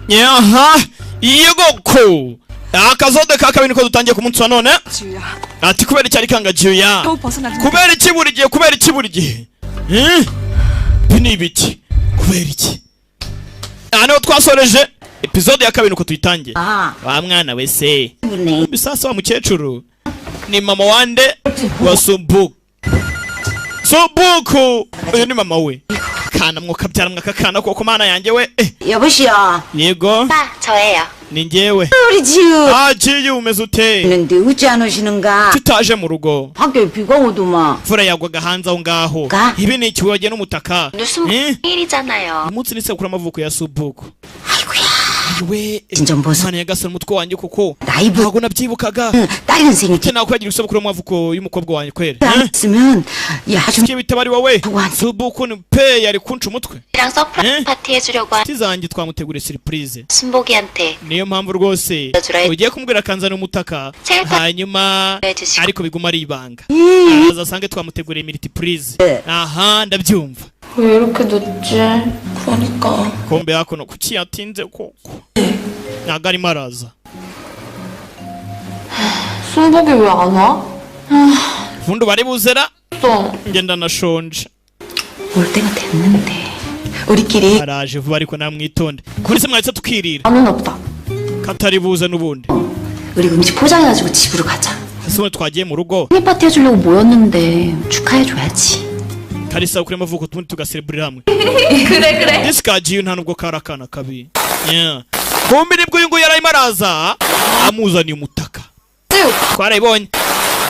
Yaha yego akazode ka kabiri ko dutangiye ku munsi wa none ati kubera cyari kanga Juya kubera iki buri gihe bini ibiki kubera iki hano twasoreje episode ya kabiri ko tuyitangiye wa mwana wese bisasa wa mukecuru ni mama wande wa Subuku uyu ni mama we kana mwokabyara mwakakana koko mana yanjye we 여보시오. yego 저예요. ni njyewe 우리 지우. 지유 umeze ute 근데 웃지 않으시는가? tutaje mu rugo 밖에 비가 오더만. fura yagwaga hanze aho ngaho ibi ni ikiwaje n'umutaka 일이잖아요. umunsi ni sekura amavuko ya Subuku we 진짜 무슨 mwana yagasana umutwe wanjye kuko 라이브 ntabwo nabyibukaga 다른 생일 때 nawe kwagira isabukuru y'amavuko y'umukobwa wanjye kwere 있으면 야 좀 Kiye bitabari wawe Subuku ni pe yari kunca umutwe 이랑 서프라이즈 파티 해주려고 한 tizanjye twamuteguriye surprise 순복이한테 niyo mpamvu rwose ugiye kumubwira kanzana umutaka hanyuma ariko biguma ari ibanga azasange twamuteguriye multiprise aha ndabyumva 왜 이렇게 늦지? 그러니까 kombe hakuno kuki yatinze koko ntago arimo araza 순복이 왜 안 와? vundi bari buzera 또 ngenda nashonje 올 때가 됐는데 우리끼리 araje vuba ariko namwitonde kuri se mwahise tukirira 안 오나 보다. katari buze n'ubundi 우리 음식 포장해가지고 집으로 가자. ese ubu twagiye mu rugo 생일 파티 해주려고 모였는데 축하해줘야지. karisa kuri amavuko tundi tugaserebura hamwe kure disikagiye nta nubwo karakana kabi kombe nibwo uyu nguyu yarayimo araza amuzaniye umutaka twarayibonye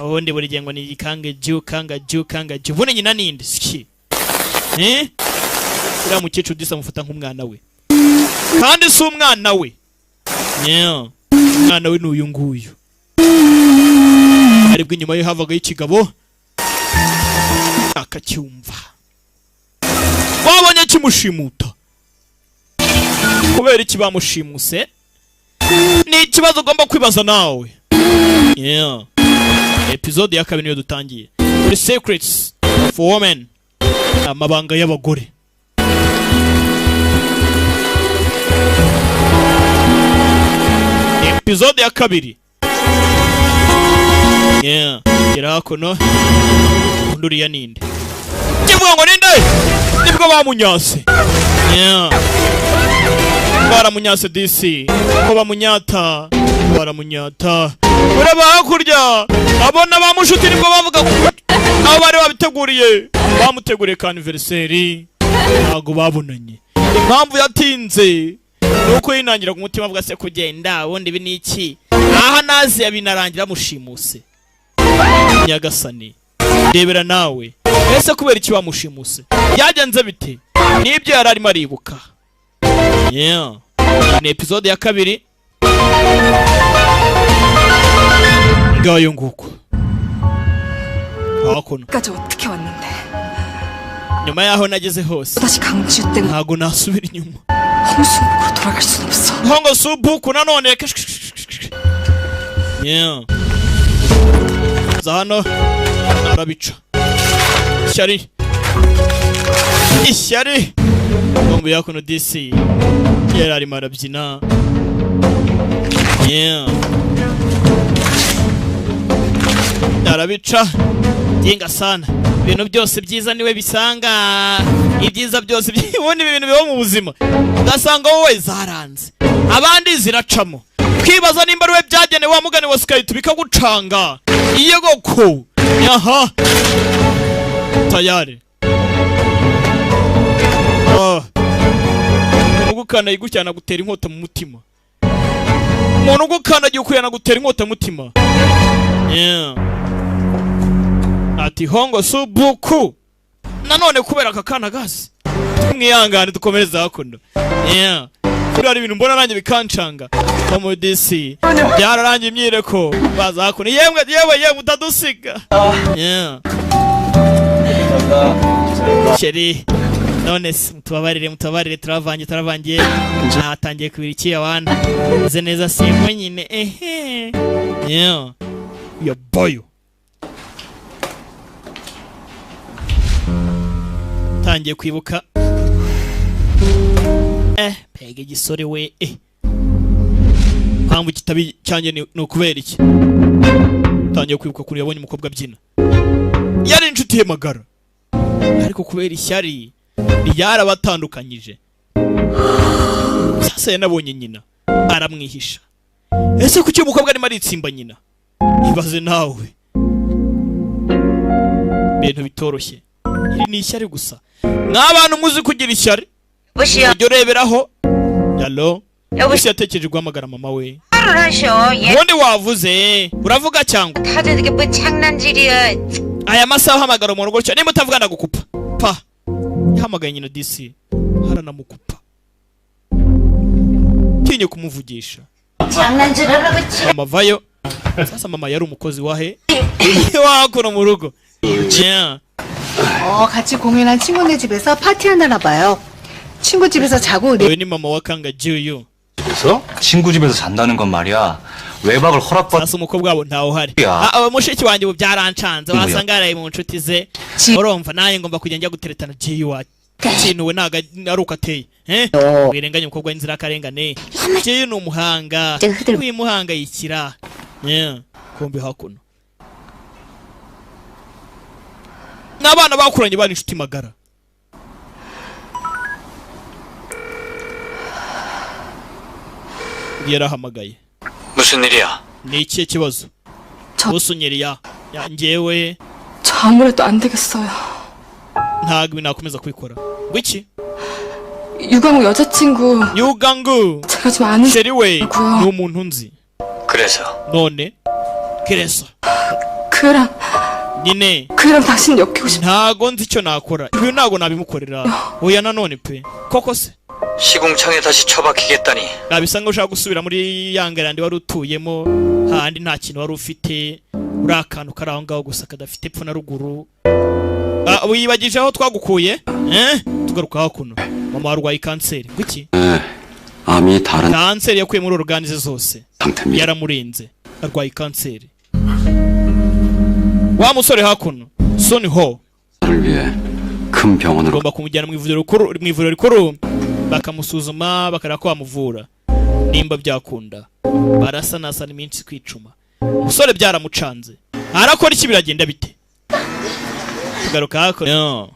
ubundi buri gihe ngo ni kanga ju ubundi nyina ninde siki uriya mukecuru disa amufata nk'umwana we kandi si umwana we umwana we ni uyu nguyu aribwo inyuma ye havagayo ikigabo akacyumva wabonye kimushimuta kubera iki bamushimuse ni ikibazo ugomba kwibaza nawe episode ya kabiri niyo dutangiye kuri secrets of women amabanga y'abagore episode ya kabiri gira hakuno unduriya ninde kivuga ngo ninde nibwo bamunyase baramunyase DC ko bamunyata baramunyata uraba hakurya abona bamushuti nibwo bavuga aho bari babiteguriye bamuteguriye ka anniversary ntago babonanye impamvu yatinze nuko yinangira ku mutima avuga se kugenda ubundi ibi ni iki aha nazi yabinarangira mushimuse nyagasani rebera nawe ese kubera iki bamushimuse byagenze bite nibyo yari arimo aribuka ni episode ya kabiri ngayo nguko hakuno 어떻게 왔는데 nyuma yaho nageze hose 다시 강지우 때문에 ntago nasubira inyuma 홍수국으로 돌아갈 순 없어. hongo Subuku nanone za hano arabica ishyari bombo yakuno DC yari arimo arabyina arabica yenga sana ibintu byose byiza niwe bisanga ibyiza byose ubona ibintu biba mu buzima ugasanga wowe zaranze abandi ziracamo kwibaza nimba ariwe byagenewe wa mugani wa Skype bikagucanga iyego ko aha tayari ugukana yigucyana gutera inkota mu mutima umuntu ugukana agiye kuyana gutera inkota mu mutima ati hongo Subuku nanone kubera akakana gasi mwihangane dukomereza hakuno kuri hari ibintu mbona nanjye bikancanga mu DC byararangiye imyireko baza hakuno yewe utadusiga sheri none mutabarire turavangiye hatangiye kubira iki abana ze neza simwe nyine ya boyo tangiye kwibuka pega igisore we mpamvu kitabi cyanjye ni ukubera iki tangiye kwibuka kuri yabonye umukobwa abyina yari inshuti ye magara ariko kubera ishyari ryarabatandukanyije sasa yanabonye nyina aramwihisha ese kuki umukobwa arimo aritsimba nyina ibaze nawe ibintu bitoroshye iri ni ishyari gusa n'abantu muzi kugira ishyari ujya ureberaho yalo ese yatekereje guhamagara mama we ubundi wavuze uravuga cyangwa aya masaha uhamagara umuntu gutyo niba utavuga ndagukupa pa yahamagaye nyina DC haranamukupa tinye kumuvugisha mama vayo sasa mama yari umukozi wahe wakuno mu rugo 같이 공연한 친구네 집에서 파티한다나 봐요. 친구 집에서 자고 왜 니 mama wakanga Juyu 그래서? 친구 집에서 잔다는 건 말이야. 외박을 허락받. sasa umukobwa wabo ntawe uhari mushiki wanjye ubu byarancanze wasanga yaraye mu nshuti ze urumva naye ngomba kujya njya guteretana Juyu wa kintu we naga ari ukateye wirenganya umukobwa w'inzira karengane Juyu ni umuhanga wimuhanga yikira kumbi hakuno n'abana bakuranye bari inshuti magara yarahamagaye 무슨 일이야? ni ikihe kibazo usunyeriya njyewe 저 아무래도 안 되겠어요. ntabwo nakomeza kubikora ngwiki 유광우 여자친구 yugangu 제가 좀 아는 sheri we 친구요. ni umuntu nzi 그래서 none 그래서 nyine 그랑 당신 엮이고 싶어. ntago nzi icyo nakora ibi ntago nabimukorera oya nanone pe koko se 시궁창에 다시 처박히겠다니. nabisa ngo ushaka gusubira muri yangarandi wari utuyemo handi nta kintu wari ufite uri akantu kari aho ngaho gusa kadafite epfo na ruguru wiyibagije aho twagukuye tugaruka hakuno mama warwaye kanseri ngwiki 암이 다른 kanseri yakuye muri organize zose 상태입니다. yaramurenze arwaye kanseri wa musore hakuno soni ho 를 위해 큰 병원으로 ugomba kumujyana mu ivuriro rikuru bakamusuzuma bakareba ko bamuvura nimba byakunda barasanasana iminsi kwicuma umusore byaramucanze arakora iki biragenda bite tugaruka hakuno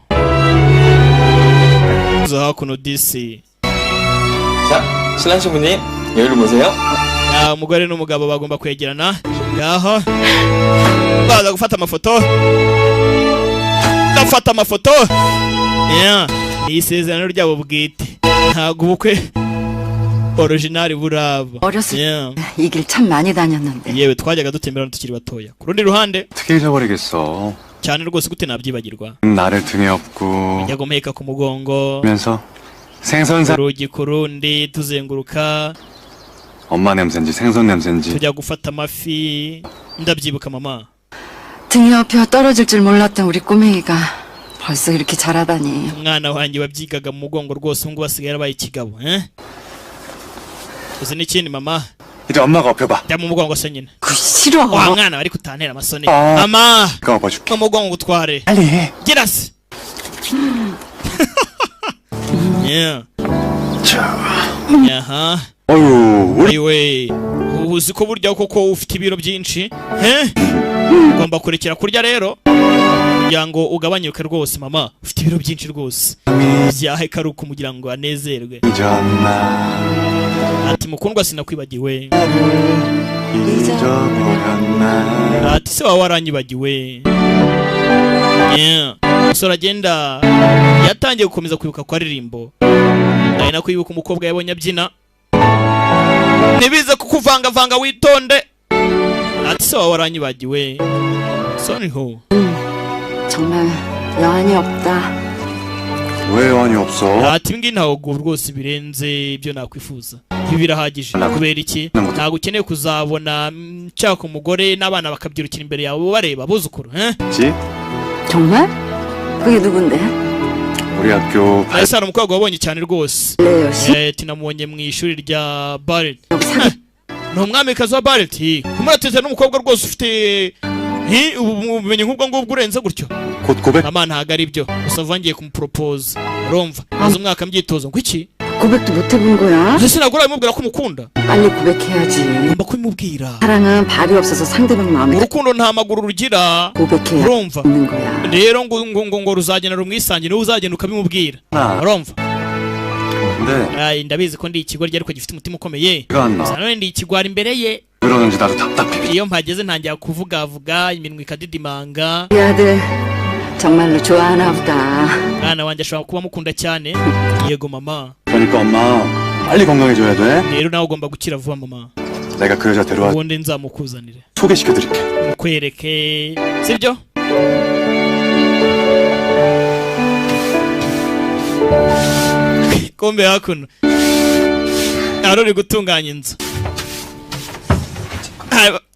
hakuno DC 자, 신랑 신부님 여기로 보세요. umugore n'umugabo bagomba kwegerana yaho baza gufata amafoto ndafata amafoto ni isezerano ryabo bwite ntabwo ubukwe original buraba 어렸을 때 이 길 참 많이 다녔는데 yewe twajyaga dutemberana tukiri batoya ku rundi ruhande 어떻게 잊어버리겠어. cyane rwose gute nabyibagirwa 나를 등에 업고 njya gumeka ku mugongo 면서 생선사 urugi ku rundi tuzenguruka 엄마 냄새인지 생선 냄새인지 tujya gufata amafi ndabyibuka mama 등에 업혀 떨어질 줄 몰랐던 우리 꼬맹이가 벌써 이렇게 자라다니. umwana wanjye wabyigaga mu mugongo rwose ngo basigaye yarabaye ikigabo uzi n'ikindi mama 이제 엄마가 업혀봐. jya mu mugongo se nyine 그 싫어. wa mwana bari kutantera amasoni mama 내가 업어줄게. mu mugongo gutware 빨리 해. gira se yaha 어휴 우리 iwe uzi ko burya koko ufite ibiro byinshi ugomba kurekera kurya rero kugira ngo ugabanyuke rwose mama ufite ibiro byinshi rwose byahe kari ukumugira ngo anezerwe 잊었나 ati mukundwa sinakwibagiwe 잊어버렸나 ati se wawe waranyibagiwe umusore agenda yatangiye gukomeza kwibuka kwa ririmbo ari na kwibuka umukobwa yabonye abyina ntibize kukuvangavanga witonde ati se wawe waranyibagiwe soniho 정말 여한이 없다. 왜 여한이 없어? ati ibi ngibi ntabwo rwose birenze ibyo nakwifuza ibi birahagije kubera iki ntabwo ukeneye kuzabona nshaka umugore n'abana bakabyirukira imbere yawe bareba buzukuru 지? 정말? 그게 누군데? 우리 학교 ese hari umukobwa wabonye cyane rwose 레오 씨? tinamubonye mu ishuri rya Barret 여기 사귀 ni umwamikazi wa Barret kumurateze n'umukobwa rwose ufite ubumenyi nk'ubwo ngubwo urenze gutyo 곧 고백 mama ntabwo ari byo gusa vangiye kumupropose urumva maze umwaka mbyitozo ngo iki 고백도 못 해본 거야? 무슨 sinagura bimubwira ko umukunda 빨리 고백해야지. ngomba kubimubwira 사랑은 발이 없어서 상대방 마음에 urukundo nta maguru rugira 고백해야 urumva 있는 거야. rero ngo ruzagenda rumwisangire niwe uzagenda ukabimubwira urumva 근데 ayi ndabizi ko ndi ikigoryi ariko gifite umutima ukomeye 이가 안 나. gusa none ndi ikigwari imbere ye 왜 그러는지 나도 답답해. iyo mpageze ntangira kuvugavuga iminwa ikadidimanga 이 아들 정말로 좋아하나 보다. mwana wanjye ashobora kuba amukunda cyane yego mama 그러니까 엄마 빨리 건강해져야 돼. rero nawe ugomba gukira vuba mama 내가 그 여자 데려와 ubundi nzamukuzanire 소개시켜드릴게. mukwereke sibyo kombe hakuno arori gutunganya inzu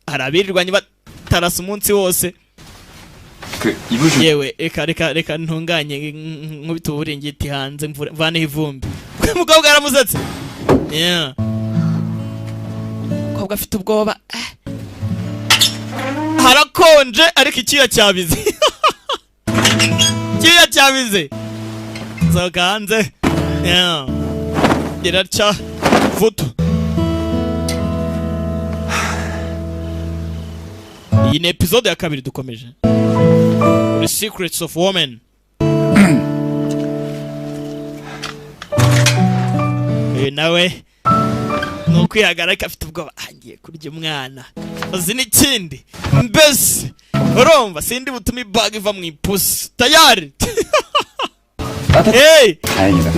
hari abirirwanye batarasa umunsi wose 그 이불 좀 yewe reka ntunganye nkubita uburingiti hanze mvaneho ivumbi umukobwa aramusatse yeah umukobwa afite ubwoba harakonje ariko icyuya cyabize icyuya cyabize sohoka hanze yeah iraca vuto iyi ni episode ya kabiri dukomeje The Secrets of Women. nawe nukwihagarika afite ubwoba agiye kurya umwana uzi n'ikindi mbese urumva sindi butuma ibaga iva mu ipusi tayari hey 다행이다.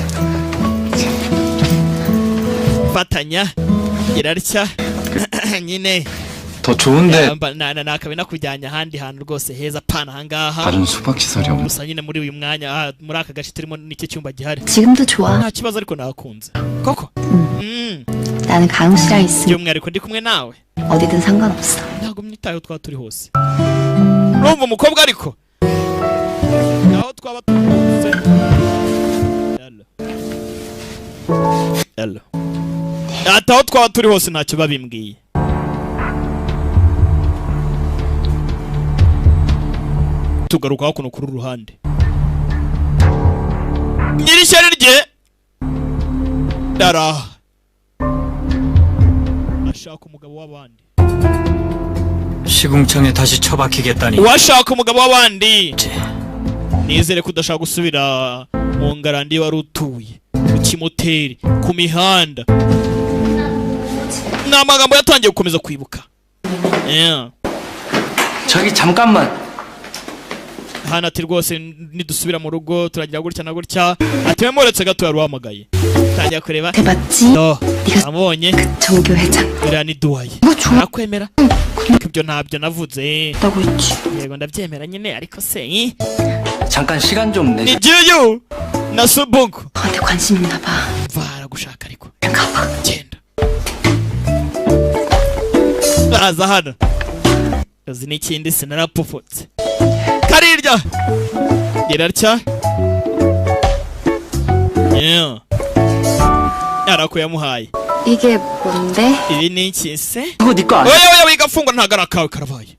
fatanya irarya nyine 더 좋은데 nakabe nakujyanye ahandi hantu rwose heza pana ahangaha 다른 수박 시설이 없나? gusa nyine muri uyu mwanya muri aka gace turimo n'icyo cyumba gihari 지금도 좋아. nta kibazo ariko nakunze koko 나는 가영 씨랑 있으면 by'umwihariko ndi kumwe nawe 어디든 상관없어. ntabwo mwitayeho twaba turi hose urumva umukobwa ariko aho twaba turi hose ati aho twaba turi hose ntacyo babimbwiye tugaruka hakuno kuri uru ruhande nyir'ishyari rye daraha ashaka umugabo w'abandi 시궁창에 다시 처박히겠다니. washaka umugabo w'abandi nizere ko udashaka gusubira mu ngarandi wari utuye ku kimoteri ku mihanda ni amagambo yatangiye gukomeza kwibuka 저기 잠깐만. hano ati rwose nidusubira mu rugo turagira gutya na gutya ati wemuretse gato yari uhamagaye tangira kureba 대봤지? amubonye 정교 회장. iriya ni duwaye 뭐 좋아? nakwemera ariko ibyo ntabyo navuze 다고 있지. yego ndabyemera nyine ariko se 잠깐 시간 좀 ni 내줘. juyu na subungu 너한테 관심 있나 봐. baragushaka ariko 가봐. genda baza hano uzi n'ikindi sinarapfupfutse karirya irarya yarakuye yamuhaye 이게 뭔데? ibi ni iki se 그거 네 거 아니야? oya wiga fungwa ntago ari akawe karabaye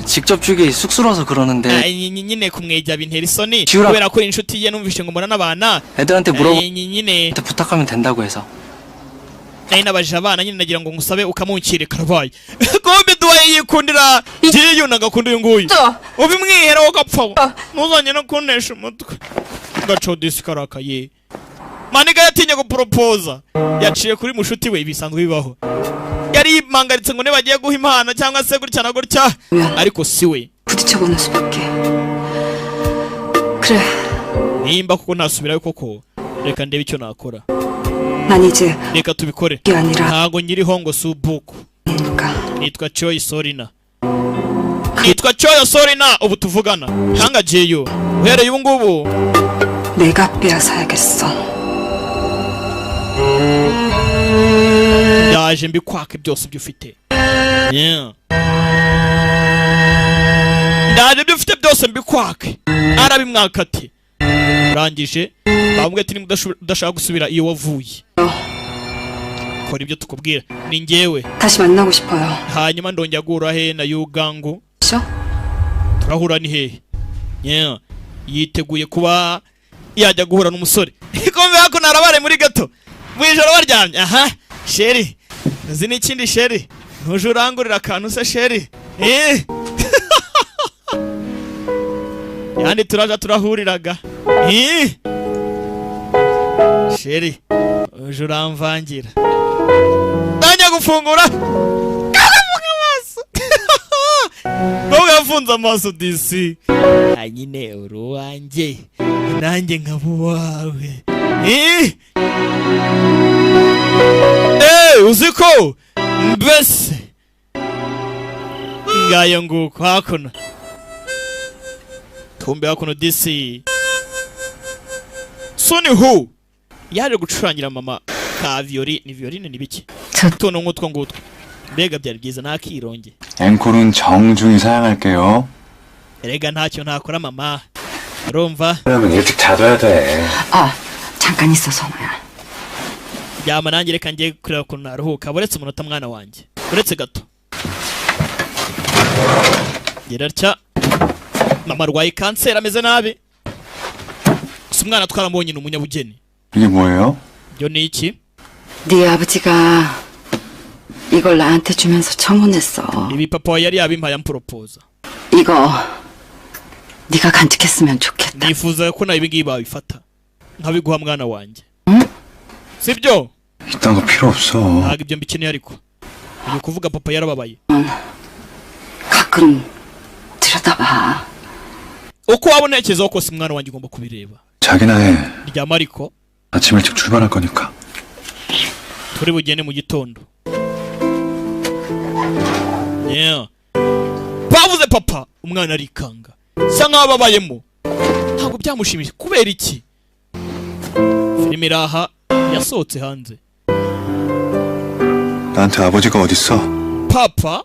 직접 주기 쑥스러워서 그러는데 nyine kumwegera bintera isoni 지우라. kubera ko inshuti ye numvise ngo mbona n'abana 애들한테 물어보 nyine 부탁하면 된다고 해서. nari nabajije abana nyine nagira ngo ngusabe ukamunkire karabaye kombe duwaye yikundira jiyu nagakunda uyu nguyu ubimwihera ugapfa ntuzanye no kuntesha umutwe gaco karakaye maniga yatinye guporopoza yaciye kuri mushuti we bisanzwe bibaho yari yimangaritse ngo nibagiye guha impano cyangwa se gutya na gutya ariko si we 부딪혀보는 수밖에. 그래, nimba kuko nasubirayo koko reka ndebe icyo nakora 난 이제 reka tubikore 이게 아니라 ntago nyiriho ngo subuku 니까. nitwa Choi Sorina nitwa Choi Sorina ubu tuvugana kanga jeyo uhereye ubu ngubu 내가 빼앗아야겠어. ndaje mbikwake byose ibyo ufite ndaje ibyo ufite byose mbikwake arabimwaka ati urangije bamubwiye ati niba udashaka gusubira iyo wavuye kora ibyo tukubwira ni njyewe 다시 만나고 싶어요. hanyuma ndongera guhura he na Yugangu 쇼? turahura ni hehe yiteguye kuba yajya guhura n'umusore ikombe hako narabare muri gato mu ijoro baryamye. Aha sheri uzi n'ikindi sheri ntuje urangurira akantu se sheri yandi turaja turahuriraga sheri uje uramvangira ndajya gufungura karafunga amaso nubwo yafunze amaso disi nyine uri uwanjye nanjye nkaba uwawe uzi ko mbese ngayo nguko hakuno kumbe hakuno disi soni hu yaje gucurangira mama ka violine ni biki tuno nk'utwo ngutwo mbega byari byiza nakironge 앵콜은 정중히 사양할게요. erega ntacyo ntakora mama urumva 그러면 일찍 자둬야 돼. 아, 잠깐 있어, 선호야. yama nanjye reka ngiye kureba ukuntu naruhuka buretse umunota mwana wanjye uretse gato gira atya mama arwaye kanseri ameze nabi gusa umwana twaramubonye ni umunyabugeni 이게 뭐예요? byo ni iki 네 아버지가 이걸 나한테 주면서 청혼했어. ibi papa yari yabimpaye amporopoza 이거 네가 간직했으면 좋겠다. nifuza ko nawe ibingibi babifata nkabiguha mwana wanjye sibyo 이딴 거 필요 없어. ntabwo ibyo mbikeneye ariko uyu kuvuga papa yarababaye 가끔 들여다봐. uko waba unekezaho kose umwana wanjye ugomba kubireba 자기나 해. ryama ariko 아침 일찍 출발할 거니까. turi bugende mu gitondo bavuze papa umwana arikanga sa nkaho ababayemo ntabwo byamushimishije kubera iki filime iraha yasohotse hanze 나한테 아버지가 어딨어? papa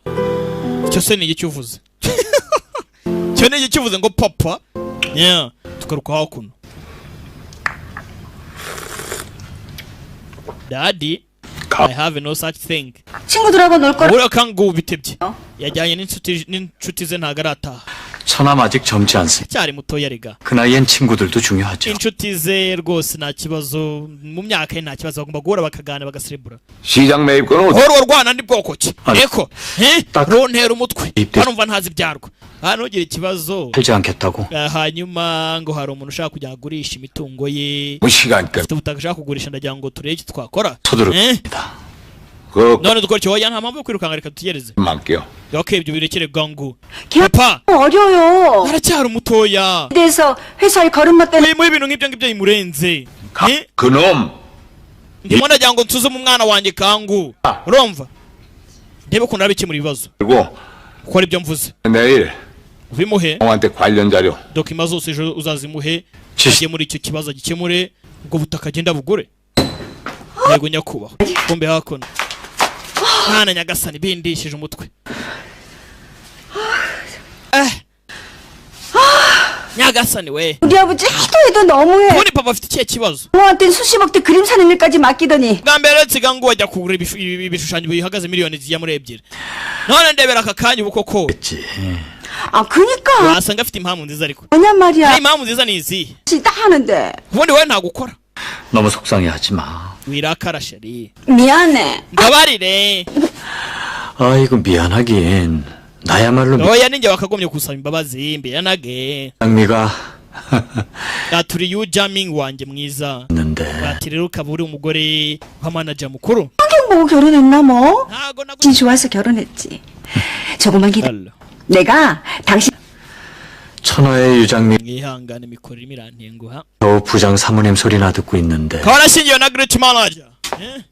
icyo se ni iki uvuze icyo ni iki uvuze ngo papa tugaruka hakuno daddy I have no such thing 친구들하고 놀 거. 우리가 강구 bitebye yajyanye n'inshuti ze ntago arataha 처남 아직 젊지 않습니다. cyari mutoya rega 그 나이엔 친구들도 중요하죠. inshuti ze rwose nta kibazo mu myaka ye nta kibazo bagomba guhura bakaganira bagaserebura 시장 매입권은 uhora urwana ni bwoko ki Ano. eko rontera umutwe Ibyo. hano umva ntazi ibyarwa hano ugira ikibazo 팔지 않겠다고. hanyuma ngo hari umuntu ushaka kugira ngo agurishe imitungo ye 뭐 시간 때문에 afite ubutaka ashaka kugurisha ndagira ngo turebe icyo twakora 서두릅니다. 그 none dukora icyo oya nta mpamvu yo kwirukanka reka tugereze 만게요. okay ibyo birekere gangu 걔 papa 어려요. aracyari umuto야 그래서 회사에 걸음마 때문에 mu ibintu nk'ibyo ngibyo bimurenze 그놈 ndimo ndagira ngo nsuzume umwana wanjye kangu urumva ndebe ukuntu arabikemura ibibazo 그리고 gukora ibyo mvuze 내일 ubimuhe 형한테 관련 자료 dokima zose ejo uzazimuhe Shish. ajye muri icyo kibazo agikemure ubwo butaka agenda bugure yego nyakubahwa kumbe hakuno mwana nyagasani bindishije umutwe nyagasani we 우리 아버지 해도 해도 너무해. ubundi papa afite ikihe kibazo 부모한테 수십억대 그림 사는 일까지 맡기더니 bwa mbere nsiga ngo wajya kugura ibishushanyo bihagaze miliyoni zijya muri ebyiri none ndebera aka kanya ubu koko 아 그니까 wasanga afite impamvu nziza ariko 뭐냐 말이야. impamvu nziza ni izihe 다 하는데 ubundi wowe ntabwo ukora 너무 속상해하지 마. wirakara sheri 미안해. mbabarire 아이고 미안하긴. 나야말로 oya ninjye wakagombye gusaba imbabazi mbiranage 미장미가 turi yujamming wanjye mwiza 있는데 ati rero ukaba uri umugore wa manager mukuru 환경 보고 결혼했나 뭐? ntago 지 좋아서 결혼했지. 조금만 기다려. 나구 내가 당신 천하의 유장미 mwihangane mikoro irimo irantenguha 겨우 부장 사모님 소리나 듣고 있는데 ko warashingiwe na Great Manager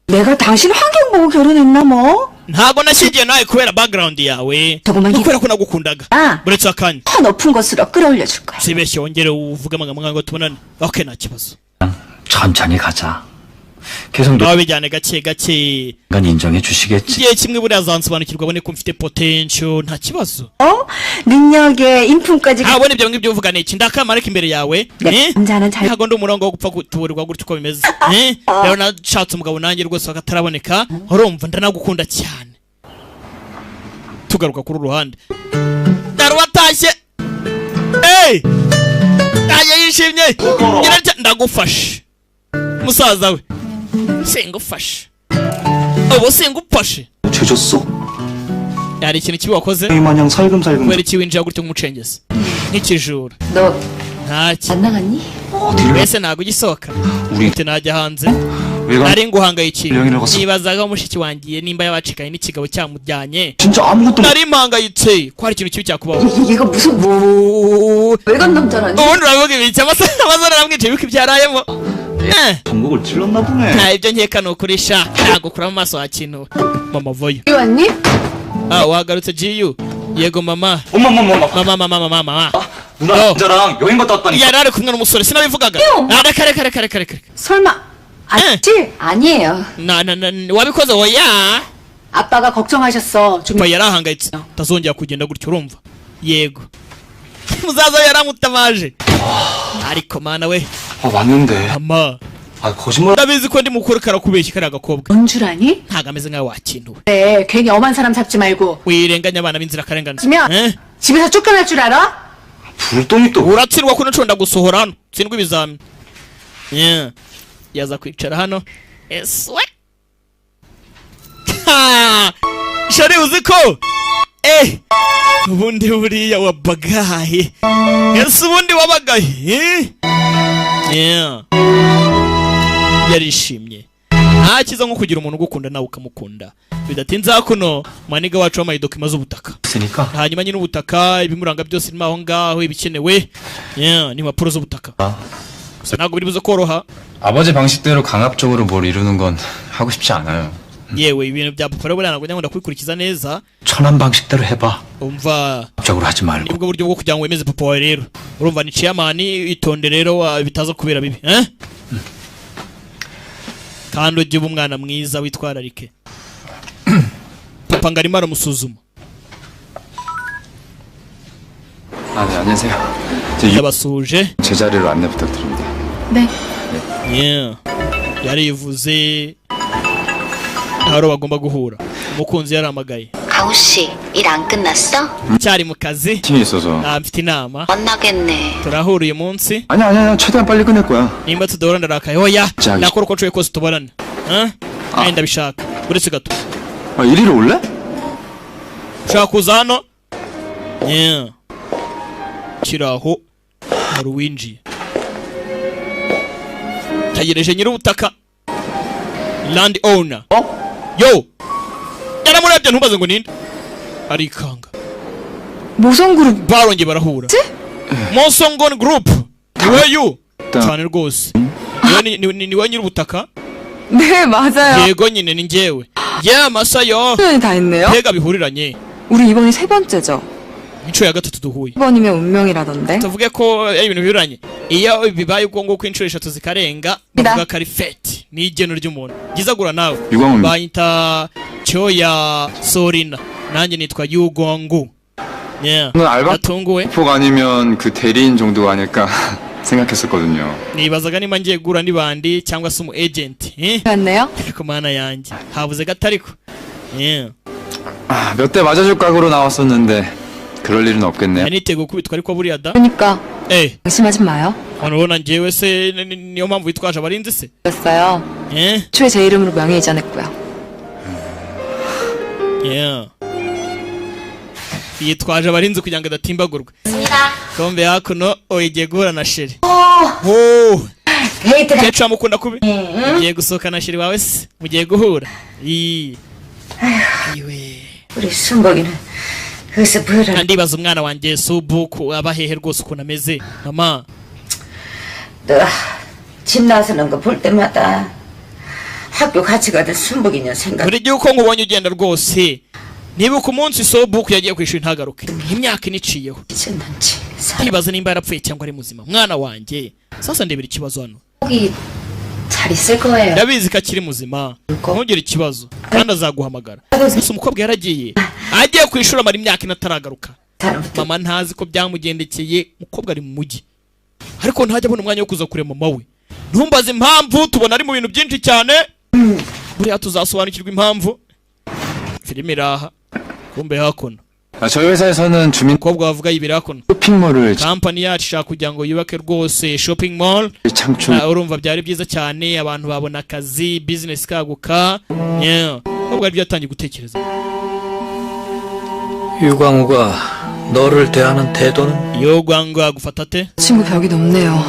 내가 당신 환경 보고 결혼했나 뭐? ntago nashingiye nawe kubera background yawe 조금만 no 기다려. kubera ko nagukundaga 아, buretse akanya 더 높은 곳으로 끌어올려 줄 거야. sibeshye wongere uvuge amagambo ngo tubonane okay nta kibazo 천천히 가자. 계속 nawe bijyane gake gake 노간 인정해 주시겠지. igihe kimwe buriya azansobanukirwa abone ko mfite potential nta kibazo 어? 능력에 인품까지 abone ibyo ngibyo uvuga ni iki ndakamareka imbere yawe 네, 남자는 잘 ntago ndi umurongo wo gupfa gutuburirwa gutyo uko bimeze rero nashatse umugabo nanjye rwose bakataraboneka urumva ndanagukunda cyane tugaruka kuri uruhande dore watashye aye yishimye ndagufashe musaza we singufashe ubu singufashe 죄졌어? hari ikintu kibi wakoze 마냥 살금살금 kubera iki winjira gutyo nk'umucengezi nk'ikijura 너 ntaki 안 나갔니? 어디를 mbese ntabwo ugisohoka 우리 ute najya hanze 외관 nari nguhangayikiye 병이라고 갔어. nibazaga mushiki wanjye nimba yabacikanye n'ikigabo cyamujyanye 진짜 아무것도 nari mpangayitse ko hari ikintu kibi cyakubaho 얘가 무슨 외간 남자라니? ubundi uravuga ibiki amasore aramwicaye yuko ibyarayemo 전곡을 찔렀나 보네. nta ibyo nkeka ni ukuri sha ntabwo kuramo amaso hakintu mama voyo 여기 왔니? wagarutse GU yego mama 엄마. mama 누나 어. 남자랑 여행 갔다 왔다니까. yari ari kumwe n'umusore sinabivugaga reka 설마 아니지? 아니에요. na wabikoze oya 아빠가 걱정하셨어. 좀 papa yari ahangayitse tazongera kugenda gutyo urumva yego muzaza yaramutamaje ariko mana we 왔는데. mama 거짓말. ndabizi ko ndi mukuru karakubeshya kariya gakobwa 뭔 줄 아니? ntago ameze nkawe wakintuwe 네, 괜히 엄한 사람 잡지 말고 wirenganya abana b'inzirakarengane 지면 집에서 쫓겨날 줄 알아? 불똥이 또. uratsindwa ko nshonda gusohora hano tsindwa ibizami yaza kwicara hano eswe shari uzi ko ubundi buriya wabagaye ese ubundi wabagaye yarishimye nta kiza nko kugira umuntu ugukunda nawe ukamukunda bidatinze hakuno maniga wacu wamaye dokima z'ubutaka 있으니까. hanyuma nyine ubutaka ibimuranga byose birimo aho ngaho ibikenewe ni impapuro z'ubutaka gusa ntabwo biri buze koroha 아버지 방식대로 강압적으로 뭘 이루는 건 하고 싶지 않아요. yewe ibintu bya papa rero buriya ntabwo nyakunda kubikurikiza neza 천한 방식대로 해봐. umva 갑작으로 하지 말고. nibwo buryo bwo kugira ngo wemeze papa wawe rero urumva ni chairman itonde rero bitaza kubera bibi kandi ujye uba umwana mwiza witwararike papa ngo arimo aramusuzuma 아, 네, 안녕하세요. yabasuhuje 제 자리로 안내 부탁드립니다. yarivuze aho bagomba guhura umukunzi yaramagaye 강우 씨, 일 안 끝났어? cyari mu kazi 팀이 있어서. mfite inama 만나겠네. turahura uyu munsi 아니야. 최대한 빨리 끝낼 거야. nimba tudahura ndarakaye oya Jagi. nakora uko nshoboye kose tubarane kandi ndabishaka uretse gato 아, 이리로 올래? ushaka kuza hano kiraho hari uwinjiye tegereje nyir'ubutaka land owner yo yaramurebye ntubaze ngo ninde arikanga 모성그룹 barongeye barahura Mosongon Group niwe yu cyane rwose niwe nyir'ubutaka 네 맞아요. yego nyine ni njyewe masayo 수연이 다 했네요. 배가 bihuriranye 우리 이번이 세 번째죠. inshuro ya gatatu duhuye 1번이면 운명이라던데. tuvuge ko ari ibintu bihuriranye iyo bibaye ubwo nguko inshuro eshatu zikarenga bavuga ko ari fete ni igeno ry'umuntu gizagura nawe 유광훈. bayita cyoya sorina nanjye nitwa yugongu 오늘 알바 natunguwe 폭 아니면 그 대리인 정도가 아닐까 생각했었거든요. nibazaga niba ngiye guhura n'ibandi cyangwa se umu agent 맞네요. ariko mana yanjye habuze gatariko 아, 몇 대 맞아줄 각오로 나왔었는데 그럴 일은 없겠네요. niteguye kubitwa ariko buriya da 그러니까 방심하지 마요. urabona njyewe se niyo mpamvu witwaje abarinzi se 였어요. 초에 제 이름으로 명예 이전했고요. yitwaje abarinzi kugira ngo adatimbagurwe kombe hakuno igiye guhura na sheri 데이트가 kecu amukunda kubi ugiye gusohoka na sheri wawe se mugiye guhura iwe 우리 순복이는 그래서 보여라. ndibaza umwana wanjye subuku aba hehe rwose ukuntu ameze mama 너집 나서는 거 볼 때마다 학교 같이 가던 순복이냐 생각. buri gihe uko nkubonye ugenda rwose nibuka umunsi sobuku yagiye ku ishuri ntagaruke imyaka iniciyeho 미쳤는지. ntibaza nimba yarapfuye cyangwa ari muzima mwana wanjye sasa ndebera ikibazo hano 거기 잘 있을 거예요. ndabizi ko akiri muzima ntugire ikibazo kandi azaguhamagara gusa umukobwa yaragiye agiye ku ishuri amara imyaka ine ataragaruka mama ntazi ko byamugendekeye umukobwa ari mu mujyi ariko ntajya abona umwanya wo kuza kureba mama we ntumbaze impamvu tubona ari mu bintu byinshi cyane buriya tuzasobanukirwa impamvu filime iraha kumbe hakuno 저희 회사에서는 주민 umukobwa wavuga yibera kuno 쇼핑몰을 kampani yacu ishaka kugira ngo yubake rwose shopping mall. 창출. urumva byari byiza cyane, abantu babona akazi, business kaguka. umukobwa aribyo yatangiye gutekereza. 유광우가 너를 대하는 태도는? 요광우가 gufata ate? 친구 벽이 높네요.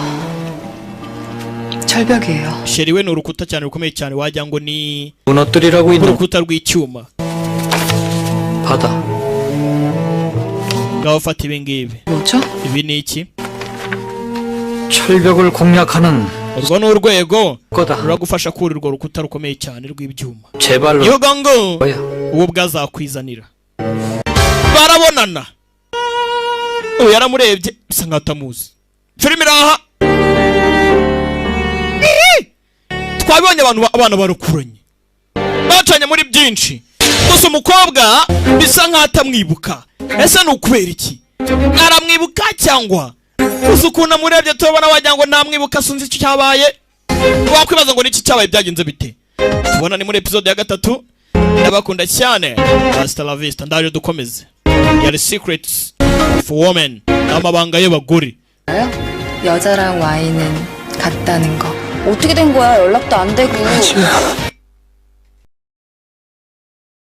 철벽이에요. sheri we ni urukuta cyane rukomeye cyane, wagira ngo ni 무너뜨리라고 있는 urukuta rw'icyuma. 받아. ngaho fata ibi ngibi. 뭐죠? ibi ni iki? 철벽을 공략하는 urwo ni urwego 거다. ruragufasha kuri urwo rukuta rukomeye cyane rw'ibyuma. 제발로 요광우 거야. uwo bwazakwizanira. barabonana. uyu yaramurebye bisa nkaho atamuzi. filime iraha. twabonye abana barukuranye bacanye muri byinshi, gusa umukobwa bisa nkaho atamwibuka. ese ni ukubera iki? aramwibuka cyangwa gusa ukuntu amurebye tubona wagira ngo ntamwibuka, sinzi icyo cyabaye. wakwibaza ngo niki cyabaye, byagenze bite? tubona ni muri episode ya 3. ndabakunda cyane. hasta la vista. ndaje dukomeze. yari secrets of women, amabanga y'abagore. 여자랑 와인은 같다는 거. 어떻게 된 거야? 연락도 안 되고.